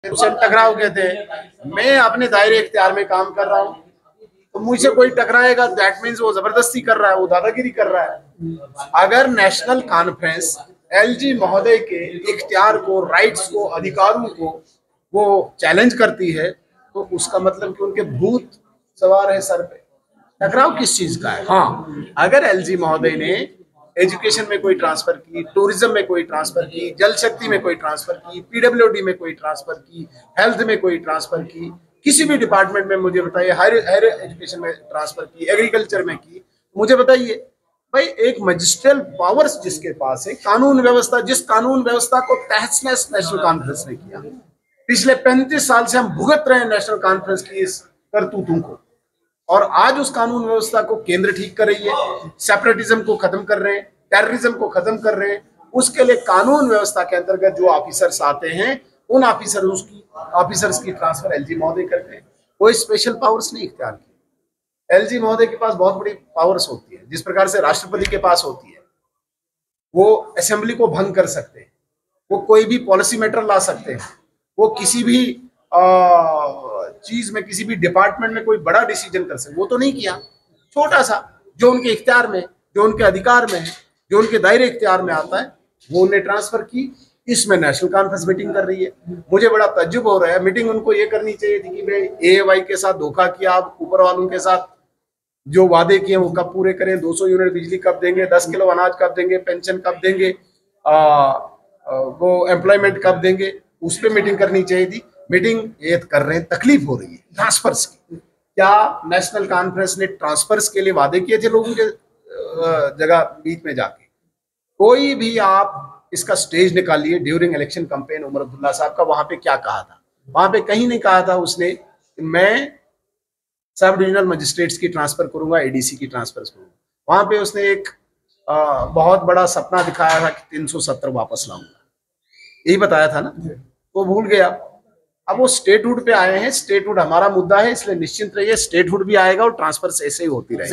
उसे टकराव कहते हैं। मैं अपने दायरे इख्तियार में काम कर रहा हूँ, तो मुझसे कोई टकराएगा, दैट मीन्स वो जबरदस्ती कर रहा है, वो दादागिरी कर रहा है। अगर नेशनल कॉन्फ्रेंस एलजी महोदय के इख्तियार को, राइट्स को, अधिकारों को वो चैलेंज करती है, तो उसका मतलब कि उनके भूत सवार है सर पे। टकराव किस चीज का है? हाँ, अगर एलजी महोदय ने एजुकेशन में कोई ट्रांसफर की, टूरिज्म में कोई ट्रांसफर की, जल शक्ति में कोई ट्रांसफर की, पीडब्ल्यूडी में कोई ट्रांसफर की, हेल्थ में कोई ट्रांसफर की, किसी भी डिपार्टमेंट में मुझे बताइए, हायर एजुकेशन में ट्रांसफर की, एग्रीकल्चर में की, मुझे बताइए भाई। एक मजिस्ट्रियल पावर्स जिसके पास है, कानून व्यवस्था, जिस कानून व्यवस्था को तहस नहस नेशनल कॉन्फ्रेंस ने किया, पिछले 35 साल से हम भुगत रहे हैं नेशनल कॉन्फ्रेंस की इस करतूतों को, और आज उस कानून व्यवस्था को केंद्र ठीक कर रही है, सेपरेटिज्म को खत्म कर रहे हैं, टेररिज्म को खत्म कर रहे हैं। उसके लिए कानून व्यवस्था के अंतर्गत जो ऑफिसर्स आते हैं, उन ऑफिसर्स की ट्रांसफर एलजी महोदय करते हैं। कोई स्पेशल पावर्स नहीं इख्तियार की। एलजी महोदय के पास बहुत बड़ी पावर्स होती है, जिस प्रकार से राष्ट्रपति के पास होती है। वो असेंबली को भंग कर सकते हैं, वो कोई भी पॉलिसी मैटर ला सकते हैं, वो किसी भी चीज में, किसी भी डिपार्टमेंट में कोई बड़ा डिसीजन कर सकते। वो तो नहीं किया, छोटा सा जो उनके इख्तियार में, जो उनके अधिकार में है, जो उनके दायरे इख्तियार में आता है, वो उन्हें ट्रांसफर की। इसमें नेशनल कॉन्फ्रेंस मीटिंग कर रही है। मुझे बड़ा तज्जुब हो रहा है। मीटिंग उनको ये करनी चाहिए थी कि भाई एवाई के साथ धोखा किया, आप ऊपर वालों के साथ जो वादे किए वो कब पूरे करें, 200 यूनिट बिजली कब देंगे, 10 किलो अनाज कब देंगे, पेंशन कब देंगे, वो एम्प्लॉयमेंट कब देंगे, उस पर मीटिंग करनी चाहिए थी। मीटिंग ये कर रहे हैं, तकलीफ हो रही है ट्रांसफर्स की। क्या नेशनल कॉन्फ्रेंस ने ट्रांसफर्स के लिए वादे किए थे लोगों के जगह बीच में जाके? कोई भी आप इसका स्टेज निकालिए during election campaign Omar Abdullah साहब का, वहां पे क्या कहा था? वहां पे कहीं नहीं कहा था उसने मैं सब डिविजनल मजिस्ट्रेट्स की ट्रांसफर करूंगा, एडीसी की ट्रांसफर करूंगा। वहां पे उसने एक बहुत बड़ा सपना दिखाया था कि 370 वापस लाऊंगा, यही बताया था ना, वो भूल गया। अब वो स्टेटहुड पे आए हैं, स्टेटहुड हमारा मुद्दा है, इसलिए निश्चिंत रहिए, स्टेटहुड भी आएगा और ट्रांसफर ऐसे ही होती रहेगी।